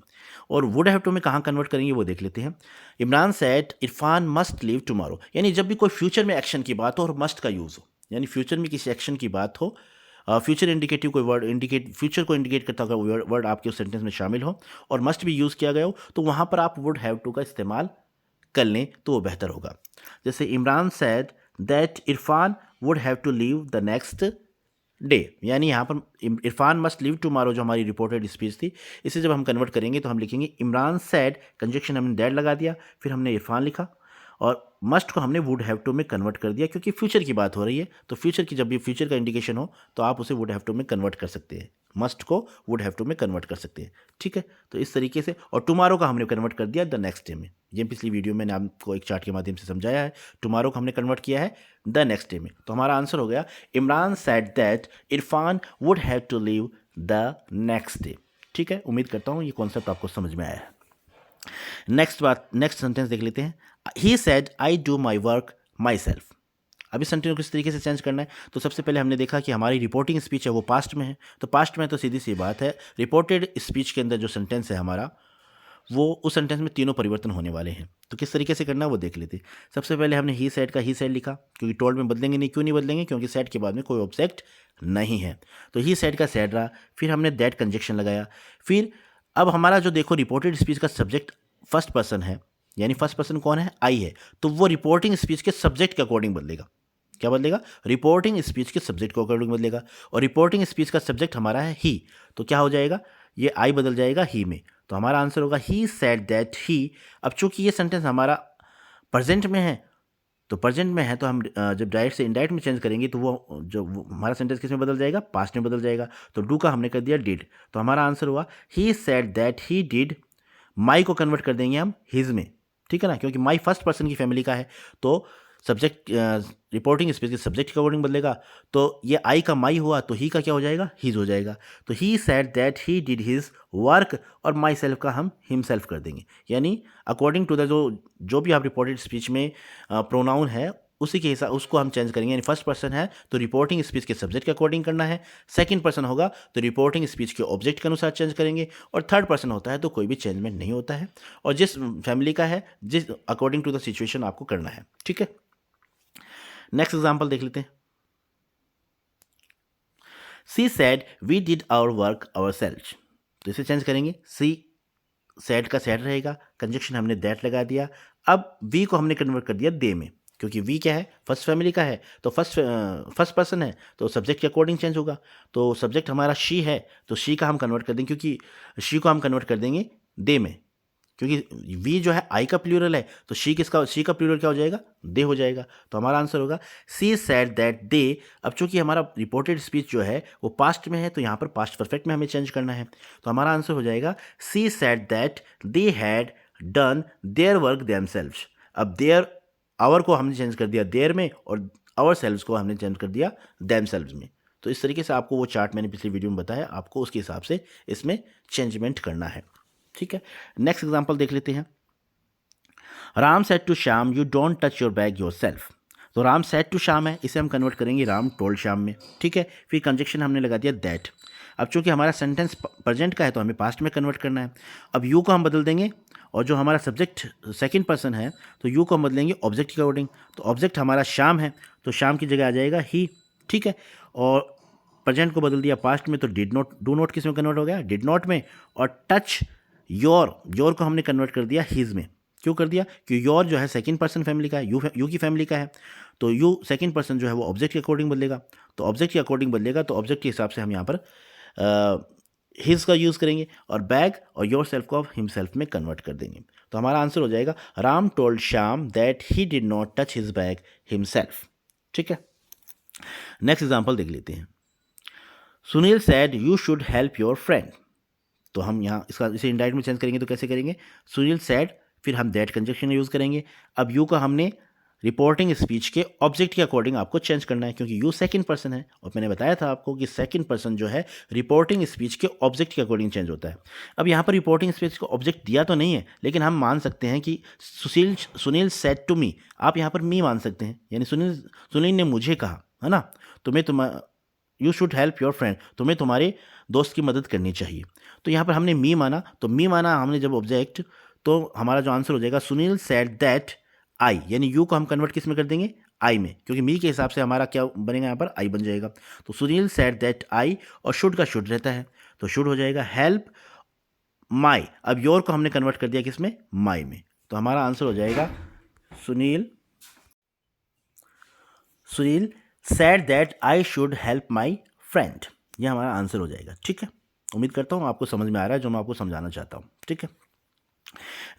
और वुड हैव टू में कहाँ कन्वर्ट करेंगे वो देख लेते हैं। Imran said Irfan must leave tomorrow, यानी जब भी कोई फ्यूचर में एक्शन की बात हो और मस्ट का यूज़ हो, यानी फ्यूचर में किसी एक्शन की बात हो, फ्यूचर इंडिकेटिव कोई वर्ड इंडिकेट फ्यूचर को इंडिकेट करता हुआ वर्ड आपके उस सेंटेंस में शामिल हो और मस्ट भी यूज़ किया गया हो, तो वहाँ पर आप वुड हैव टू का इस्तेमाल कर लें तो वो बेहतर होगा। जैसे Imran said that Irfan would have to leave the next day, यानी यहाँ पर इरफान मस्ट लीव टुमारो जो हमारी रिपोर्टेड स्पीच थी, इसे जब हम कन्वर्ट करेंगे तो हम लिखेंगे इमरान सैड, कंजक्शन हमने दैट लगा दिया, फिर हमने इरफान लिखा, और मस्ट को हमने वुड हैव टू में कन्वर्ट कर दिया, क्योंकि फ्यूचर की बात हो रही है, तो फ्यूचर की जब भी फ्यूचर का इंडिकेशन हो तो आप उसे वुड हैव टू में कन्वर्ट कर सकते हैं, मस्ट को वुड हैव टू में कन्वर्ट कर सकते हैं। ठीक है, तो इस तरीके से, और टुमारो का हमने कन्वर्ट कर दिया द नेक्स्ट डे में। ये पिछली वीडियो में मैंने आपको एक चार्ट के माध्यम से समझाया है, टुमारो को हमने कन्वर्ट किया है द नेक्स्ट डे में। तो हमारा आंसर हो गया Imran said that Irfan would have to leave the next day. ठीक है, उम्मीद करता हूँ ये कॉन्सेप्ट आपको समझ में आया है। नेक्स्ट सेंटेंस देख लेते हैं। He said I do my work my self. अब इस सेंटेंस को किस तरीके से चेंज करना है, तो सबसे पहले हमने देखा कि हमारी रिपोर्टिंग स्पीच है वो पास्ट में है, तो पास्ट में तो सीधी सी बात है, रिपोर्टेड स्पीच के अंदर जो सेंटेंस है हमारा, वो उस सेंटेंस में तीनों परिवर्तन होने वाले हैं। तो किस तरीके से करना है वो देख लेते हैं। सबसे पहले हमने ही सेड का ही सेड लिखा, क्योंकि टोल्ड में बदलेंगे नहीं, क्यों नहीं बदलेंगे, क्योंकि सेड के बाद में कोई ऑब्जेक्ट नहीं है, तो ही सेड का सेड रहा। फिर हमने दैट कंजक्शन लगाया। फिर अब हमारा जो देखो रिपोर्टेड स्पीच का सब्जेक्ट फर्स्ट पर्सन है, यानी फर्स्ट पर्सन कौन है, आई है, तो वो रिपोर्टिंग स्पीच के सब्जेक्ट के अकॉर्डिंग बदलेगा। क्या बदलेगा, रिपोर्टिंग स्पीच के सब्जेक्ट को अकॉर्डिंग बदलेगा, और रिपोर्टिंग स्पीच का सब्जेक्ट हमारा है ही, तो क्या हो जाएगा, ये आई बदल जाएगा ही में, तो हमारा आंसर होगा ही सेड दैट ही। अब चूंकि ये सेंटेंस हमारा प्रेजेंट में है, तो प्रेजेंट में है, तो हम जब डायरेक्ट से इनडायरेक्ट में चेंज करेंगे तो वो हमारा सेंटेंस किस में बदल जाएगा, पास्ट में बदल जाएगा। तो डू का हमने कर दिया डिड, तो हमारा आंसर हुआ he said that he did. My को कन्वर्ट कर देंगे हम हिज में, ठीक है ना, क्योंकि माई फर्स्ट पर्सन की फैमिली का है, तो सब्जेक्ट रिपोर्टिंग स्पीच के सब्जेक्ट के अकॉर्डिंग बदलेगा, तो ये आई का माई हुआ तो ही का क्या हो जाएगा, हिज हो जाएगा। तो ही said that he did his work, और माई सेल्फ का हम हिमसेल्फ कर देंगे, यानी अकॉर्डिंग टू द जो भी आप रिपोर्टेड स्पीच में प्रोनाउन है उसी के हिसाब उसको हम चेंज करेंगे। यानी फर्स्ट पर्सन है तो रिपोर्टिंग स्पीच के सब्जेक्ट के अकॉर्डिंग करना है, सेकंड पर्सन होगा तो रिपोर्टिंग स्पीच के ऑब्जेक्ट के अनुसार चेंज करेंगे, और थर्ड पर्सन होता है तो कोई भी चेंजमेंट नहीं होता है, और जिस फैमिली का है जिस अकॉर्डिंग टू द सिचुएशन आपको करना है। ठीक है, नेक्स्ट एग्जाम्पल देख लेते हैं। She said we did our work our self, तो इसे चेंज करेंगे, सी सेड का सेड रहेगा, कंजक्शन हमने दैट लगा दिया। अब वी को हमने कन्वर्ट कर दिया दे में, क्योंकि वी क्या है, फर्स्ट फैमिली का है, तो फर्स्ट पर्सन है तो सब्जेक्ट के अकॉर्डिंग चेंज होगा। तो सब्जेक्ट हमारा शी है तो शी का हम कन्वर्ट कर देंगे, क्योंकि शी को हम कन्वर्ट कर देंगे दे में, क्योंकि वी जो है आई का प्लूरल है, तो शी का प्लूरल क्या हो जाएगा, दे हो जाएगा। तो हमारा आंसर होगा सी सेड दैट दे। अब चूंकि हमारा रिपोर्टेड स्पीच जो है वो पास्ट में है, तो यहाँ पर पास्ट परफेक्ट में हमें चेंज करना है। तो हमारा आंसर हो जाएगा सी said that they had done their work themselves. अब देयर आवर को हमने चेंज कर दिया देयर में, और आवर सेल्व्स को हमने चेंज कर दिया देमसेल्व्स में। तो इस तरीके से आपको वो चार्ट मैंने पिछली वीडियो में बताया, आपको उसके हिसाब से इसमें चेंजमेंट करना है। ठीक है, नेक्स्ट एग्जांपल देख लेते हैं। Ram said to Shyam you don't touch your bag yourself. तो राम सेड टू श्याम है, इसे हम कन्वर्ट करेंगे राम टोल्ड श्याम में। ठीक है, फिर कंजक्शन हमने लगा दिया दैट। अब चूंकि हमारा सेंटेंस प्रेजेंट का है तो हमें पास्ट में कन्वर्ट करना है। अब यू को हम बदल देंगे, और जो हमारा सब्जेक्ट सेकंड पर्सन है तो यू को हम बदलेंगे ऑब्जेक्ट के अकॉर्डिंग। तो ऑब्जेक्ट हमारा श्याम है, तो श्याम की जगह आ जाएगा ही। ठीक है, और प्रेजेंट को बदल दिया पास्ट में, तो डिड नॉट, डू नॉट किस में कन्वर्ट हो गया, डिड नॉट में। और टच योर को हमने कन्वर्ट कर दिया हिज में। क्यों कर दिया, क्योंकि योर जो है सेकंड पर्सन फैमिली का है, यू की फैमिली का है, तो यू सेकंड पर्सन जो है वो ऑब्जेक्ट के अकॉर्डिंग बदलेगा। तो ऑब्जेक्ट के अकॉर्डिंग बदलेगा, तो ऑब्जेक्ट के हिसाब से हम यहाँ पर हिज का यूज़ करेंगे, और बैग और योर सेल्फ को हिमसेल्फ में कन्वर्ट कर देंगे। तो हमारा आंसर हो जाएगा Ram told Shyam that he did not touch his bag himself. ठीक है, नेक्स्ट एग्जाम्पल देख लेते हैं। Sunil sad you should help your friend. तो हम यहाँ इसे इनडायरेक्ट में चेंज करेंगे, तो कैसे करेंगे, सुनील सैड, फिर हम दैट कंजक्शन यूज़ करेंगे। अब यू का हमने रिपोर्टिंग स्पीच के ऑब्जेक्ट के अकॉर्डिंग आपको चेंज करना है, क्योंकि यू सेकंड पर्सन है, और मैंने बताया था आपको कि सेकंड पर्सन जो है रिपोर्टिंग स्पीच के ऑब्जेक्ट के अकॉर्डिंग चेंज होता है। अब यहाँ पर रिपोर्टिंग स्पीच को ऑब्जेक्ट दिया तो नहीं है, लेकिन हम मान सकते हैं कि सुनील सेड टू मी, आप यहाँ पर मी मान सकते हैं, यानी सुनील ने मुझे कहा, है ना, you should help your friend, तुम्हें तुम्हारे दोस्त की मदद करनी चाहिए। तो यहाँ पर हमने मी माना, तो मी माना हमने जब ऑब्जेक्ट, तो हमारा जो आंसर हो जाएगा सुनील सेड दैट आई, यानी यू को हम कन्वर्ट किस में कर देंगे, आई में, क्योंकि मी के हिसाब से हमारा क्या बनेगा, यहाँ पर आई बन जाएगा। तो सुनील सेड दैट आई, और शुड का शुड रहता है, तो शुड हो जाएगा हेल्प माई। अब योर को हमने कन्वर्ट कर दिया किस में, माई में। तो हमारा आंसर हो जाएगा Sunil said that I should help my friend. यह हमारा आंसर हो जाएगा। ठीक है, उम्मीद करता हूँ आपको समझ में आ रहा है जो मैं आपको समझाना चाहता हूँ। ठीक है,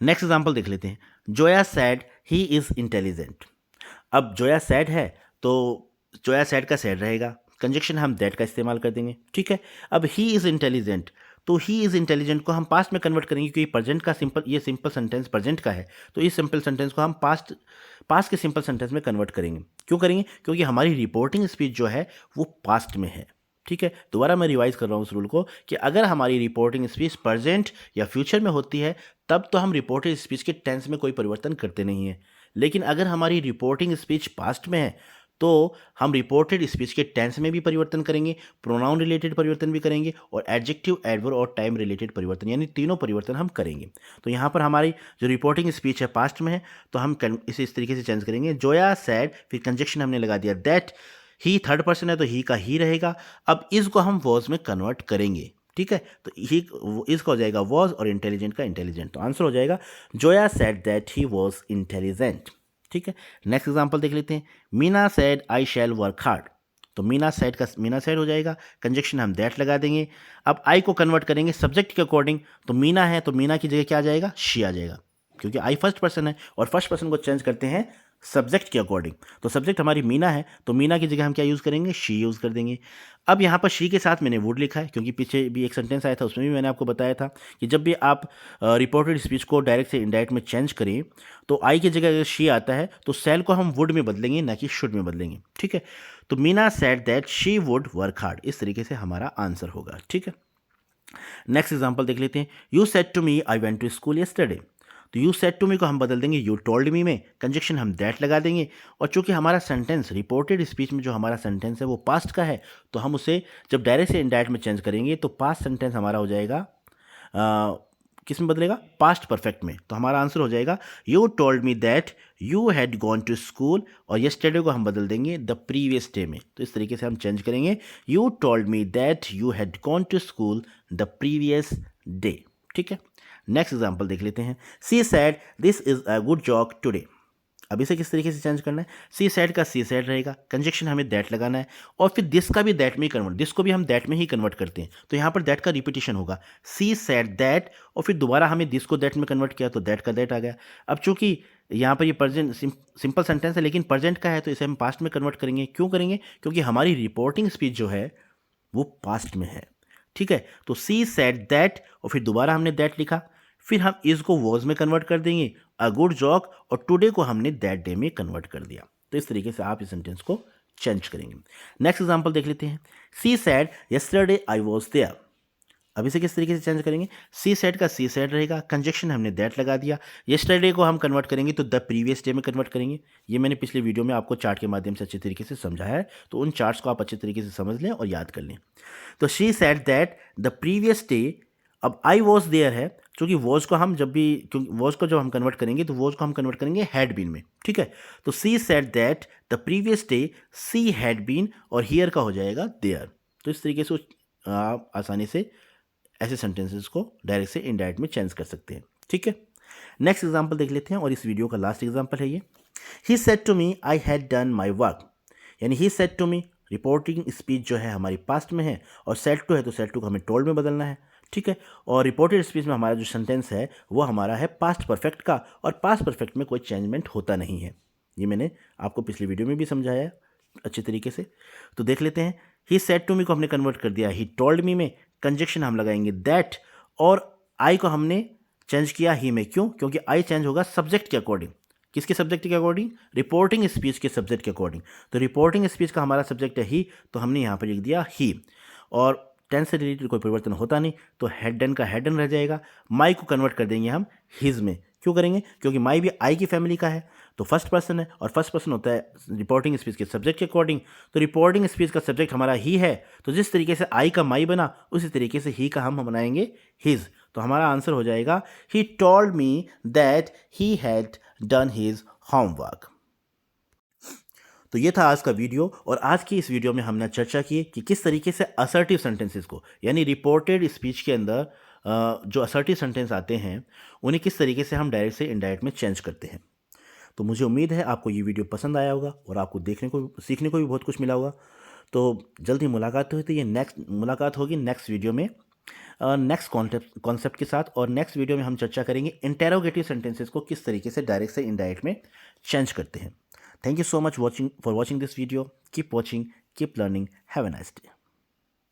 नेक्स्ट एग्जांपल देख लेते हैं। Zoya sad he is intelligent. अब जोया सैड है, तो जोया सैड का सैड रहेगा, कंजक्शन हम दैट का इस्तेमाल कर देंगे। ठीक है, अब ही इज़ इंटेलिजेंट, तो ही इज़ इंटेलिजेंट को हम पास्ट में कन्वर्ट करेंगे, क्योंकि प्रेजेंट का ये सिंपल सेंटेंस प्रेजेंट का है, तो इस सिंपल सेंटेंस को हम पास्ट के सिंपल सेंटेंस में कन्वर्ट करेंगे। क्यों करेंगे, क्योंकि हमारी रिपोर्टिंग स्पीच जो है वो पास्ट में है। ठीक है, दोबारा मैं रिवाइज कर रहा हूँ उस रूल को, कि अगर हमारी रिपोर्टिंग स्पीच प्रेजेंट या फ्यूचर में होती है तब तो हम रिपोर्टेड स्पीच के टेंस में कोई परिवर्तन करते नहीं हैं। लेकिन अगर हमारी रिपोर्टिंग स्पीच पास्ट में है तो हम रिपोर्टेड स्पीच के टेंस में भी परिवर्तन करेंगे, प्रोनाउन रिलेटेड परिवर्तन भी करेंगे, और एडजेक्टिव, एडवर्ब और टाइम रिलेटेड परिवर्तन, यानी तीनों परिवर्तन हम करेंगे। तो यहाँ पर हमारी जो रिपोर्टिंग स्पीच है पास्ट में है, तो हम इसे इस तरीके से चेंज करेंगे, जोया सैड, फिर कंजक्शन हमने लगा दिया दैट, ही थर्ड पर्सन है तो ही का ही रहेगा। अब इसको हम वॉज में कन्वर्ट करेंगे। ठीक है, तो ही इसका हो जाएगा वॉज, और इंटेलिजेंट का इंटेलिजेंट, तो आंसर हो जाएगा Zoya said that he was intelligent. ठीक है, नेक्स्ट एग्जांपल देख लेते हैं। Meena said I shall work hard. तो मीना सेड हो जाएगा, कंजक्शन हम दैट लगा देंगे। अब आई को कन्वर्ट करेंगे सब्जेक्ट के अकॉर्डिंग, तो मीना है तो मीना की जगह क्या आ जाएगा, शी आ जाएगा, क्योंकि आई फर्स्ट पर्सन है, और फर्स्ट पर्सन को चेंज करते हैं सब्जेक्ट के अकॉर्डिंग। तो सब्जेक्ट हमारी मीना है, तो मीना की जगह हम क्या यूज़ करेंगे, शी यूज़ कर देंगे। अब यहाँ पर शी के साथ मैंने वुड लिखा है, क्योंकि पीछे भी एक सेंटेंस आया था, उसमें भी मैंने आपको बताया था कि जब भी आप रिपोर्टेड स्पीच को डायरेक्ट से इनडायरेक्ट में चेंज करें, तो आई की जगह अगर शी आता है तो सेल को हम वुड में बदलेंगे, ना कि शुड में बदलेंगे। ठीक है, तो Meena said that she would work hard, इस तरीके से हमारा आंसर होगा। ठीक है, नेक्स्ट एग्जाम्पल देख लेते हैं। You said to me I went to school yesterday. तो यू सेड टू मी को हम बदल देंगे यू टोल्ड मी में, कंजक्शन हम दैट लगा देंगे, और चूंकि हमारा सेंटेंस रिपोर्टेड स्पीच में जो हमारा सेंटेंस है वो पास्ट का है, तो हम उसे जब डायरेक्ट से इनडायरेक्ट में चेंज करेंगे तो पास्ट सेंटेंस हमारा हो जाएगा किस में बदलेगा, पास्ट परफेक्ट में। तो हमारा आंसर हो जाएगा you told me that you had gone to school, और यस्टरडे को हम बदल देंगे द प्रीवियस डे में। तो इस तरीके से हम चेंज करेंगे, you told me that you had gone to school the previous day. ठीक है, नेक्स्ट एग्जाम्पल देख लेते हैं। She said this is a good joke today. अब इसे किस तरीके से चेंज करना है, सी सेड का सी सेड रहेगा, कंजक्शन हमें दैट लगाना है, और फिर दिस का भी दैट में ही कन्वर्ट, दिस को भी हम दैट में ही कन्वर्ट करते हैं, तो यहाँ पर दैट का रिपीटिशन होगा, सी सेड दैट, और फिर दोबारा हमें दिस को दैट में कन्वर्ट किया तो दैट का दैट आ गया। अब चूंकि यहाँ पर ये प्रेजेंट सिंपल सेंटेंस है लेकिन प्रेजेंट का है, तो इसे हम पास्ट में कन्वर्ट करेंगे। क्यों करेंगे, क्योंकि हमारी रिपोर्टिंग स्पीच जो है वो पास्ट में है। ठीक है, तो सी सेड दैट और फिर दोबारा हमने दैट लिखा, फिर हम इज को वॉज में कन्वर्ट कर देंगे, अ गुड जॉक, और टुडे को हमने दैट डे में कन्वर्ट कर दिया। तो इस तरीके से आप इस सेंटेंस को चेंज करेंगे। नेक्स्ट एग्जांपल देख लेते हैं, she said yesterday I was there. अब इसे किस तरीके से चेंज करेंगे, सी सेड का सी सेड रहेगा, कंजक्शन हमने दैट लगा दिया, यस्टरडे को हम कन्वर्ट करेंगे तो द प्रीवियस डे में कन्वर्ट करेंगे। ये मैंने पिछले वीडियो में आपको चार्ट के माध्यम से अच्छे तरीके से समझाया है, तो उन चार्ट्स को आप अच्छे तरीके से समझ लें और याद कर लें। तो she said that the previous day, अब आई वॉज देयर है, क्योंकि वॉज को हम जब भी, क्योंकि वॉज को जब हम कन्वर्ट करेंगे तो वॉज को हम कन्वर्ट करेंगे हैड बीन में। ठीक है, तो she said that the previous day she had been, और हियर का हो जाएगा देयर। तो इस तरीके से आप आसानी से ऐसे सेंटेंसेस को डायरेक्ट से इनडायरेक्ट में चेंज कर सकते हैं। ठीक है, नेक्स्ट एग्जांपल देख लेते हैं, और इस वीडियो का लास्ट एग्जांपल है ये, he said to me I had done my work. यानी he said to me, reporting speech जो है हमारी पास्ट में है, और सेड टू है तो सेड टू को हमें टोल्ड में बदलना है। ठीक है, और रिपोर्टेड स्पीच में हमारा जो सेंटेंस है वो हमारा है पास्ट परफेक्ट का, और पास्ट परफेक्ट में कोई चेंजमेंट होता नहीं है। ये मैंने आपको पिछली वीडियो में भी समझाया है अच्छे तरीके से। तो देख लेते हैं, ही सेड टू मी को हमने कन्वर्ट कर दिया ही टोल्ड मी में, कंजक्शन हम लगाएंगे दैट, और आई को हमने चेंज किया ही में। क्यों, क्योंकि आई चेंज होगा सब्जेक्ट के अकॉर्डिंग। किसके सब्जेक्ट के अकॉर्डिंग, रिपोर्टिंग स्पीच के सब्जेक्ट के अकॉर्डिंग। तो रिपोर्टिंग स्पीच का हमारा सब्जेक्ट है ही, तो हमने यहाँ पर लिख दिया ही, और टेंस से रिलेटेड कोई परिवर्तन होता नहीं, तो हेड डन का हेड डन रह जाएगा। माई को कन्वर्ट कर देंगे हम हिज में। क्यों करेंगे, क्योंकि माई भी आई की फैमिली का है, तो फर्स्ट पर्सन है, और फर्स्ट पर्सन होता है रिपोर्टिंग स्पीच के सब्जेक्ट के अकॉर्डिंग। तो रिपोर्टिंग स्पीच का सब्जेक्ट हमारा ही है, तो जिस तरीके से आई का माई बना उसी तरीके से ही का हम बनाएंगे हिज। तो हमारा आंसर हो जाएगा ही told me that he had done his homework. तो ये था आज का वीडियो, और आज की इस वीडियो में हमने चर्चा की कि किस तरीके से असर्टिव सेंटेंसेस को, यानी रिपोर्टेड स्पीच के अंदर जो असर्टिव सेंटेंस आते हैं उन्हें किस तरीके से हम डायरेक्ट से इनडायरेक्ट में चेंज करते हैं। तो मुझे उम्मीद है आपको ये वीडियो पसंद आया होगा, और आपको देखने को सीखने को भी बहुत कुछ मिला होगा। तो जल्दी मुलाकात हुई, तो ये नेक्स्ट मुलाकात होगी नेक्स्ट वीडियो में नेक्स्ट कॉन्सेप्ट के साथ। और नेक्स्ट वीडियो में हम चर्चा करेंगे इंटेरोगेटिव सेंटेंसेस को किस तरीके से डायरेक्ट से इनडायरेक्ट में चेंज करते हैं। Thank you so much for watching this video. Keep watching, keep learning. Have a nice day.